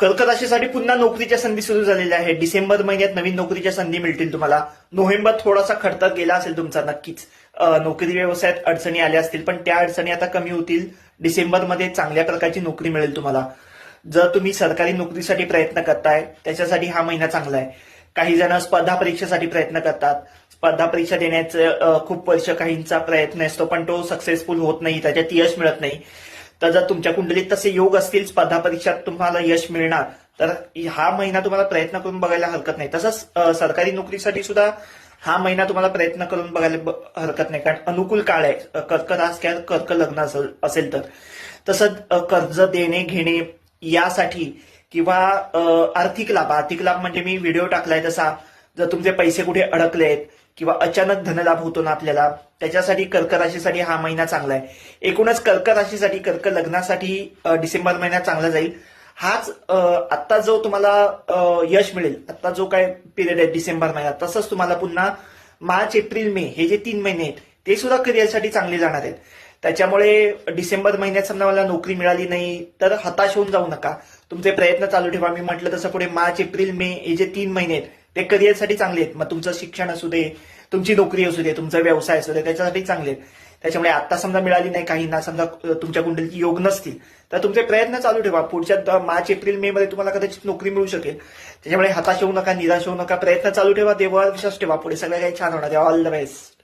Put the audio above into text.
कर्क राशीसाठी पुन्हा नोकरीच्या संधी सुरू झालेल्या आहेत. डिसेंबर महिन्यात नवीन नोकरीच्या संधी मिळतील तुम्हाला. नोव्हेंबर थोडासा खडतर गेला असेल तुमचा नक्कीच. नोकरी व्यवसायात अडचणी आल्या असतील, पण त्या अडचणी आता कमी होतील. डिसेंबरमध्ये चांगल्या प्रकारची नोकरी मिळेल तुम्हाला. जर तुम्ही सरकारी नोकरीसाठी प्रयत्न करताय त्याच्यासाठी हा महिना चांगला आहे. काही जण स्पर्धा परीक्षेसाठी प्रयत्न करतात. स्पर्धा परीक्षा देण्याचं खूप वर्ष काहींचा प्रयत्न असतो, पण तो सक्सेसफुल होत नाही, त्याच्यात यश मिळत नाही. तर जर तुमच्या कुंडलीत तसे योग असतील, स्पर्धा परीक्षात तुम्हाला यश मिळणार, तर हा महिना तुम्हाला प्रयत्न करून बघायला हरकत नाही. तसंच सरकारी नोकरीसाठी सुद्धा हा महिना तुम्हाला प्रयत्न करून बघायला हरकत नाही, कारण अनुकूल काळ आहे. कर्क रास किंवा कर्क लग्न असेल तर. तसंच कर्ज देणे घेणे यासाठी किंवा आर्थिक लाभ म्हणजे मी व्हिडिओ टाकलाय तसा, जर तुमचे पैसे कुठे अडकलेत किंवा अचानक धनलाभ होतो ना आपल्याला, त्याच्यासाठी कर्क राशीसाठी हा महिना चांगला आहे. एकूणच कर्क राशीसाठी, कर्क लग्नासाठी डिसेंबर महिना चांगला जाईल. हाच आता जो तुम्हाला यश मिळेल, आता जो काय पिरियड आहे डिसेंबर महिन्यात, तसंच तुम्हाला पुन्हा मार्च एप्रिल मे हे जे 3 महिने आहेत ते सुद्धा करिअरसाठी चांगले जाणार आहेत. त्याच्यामुळे डिसेंबर महिन्यात समजा मला नोकरी मिळाली नाही तर हताश होऊन जाऊ नका. तुमचे प्रयत्न चालू ठेवा. मी म्हटलं तसं पुढे मार्च एप्रिल मे हे जे 3 महिने आहेत ते करिअरसाठी चांगले आहेत. मग तुमचं शिक्षण असू दे, तुमची नोकरी असू दे, तुमचा व्यवसाय असू दे, त्याच्यासाठी चांगले आहेत. त्याच्यामुळे आता समजा मिळाली नाही, काहींना समजा तुमच्या कुंडलीत योग नसतील, तर तुमचे प्रयत्न चालू ठेवा. पुढच्या मार्च एप्रिल मे मध्ये तुम्हाला कदाचित नोकरी मिळू शकेल. त्याच्यामुळे हताश होऊ नका, निराश होऊ नका, प्रयत्न चालू ठेवा, देवावर विश्वास ठेवा, पुढे सगळं काही छान होणार आहे. All the best.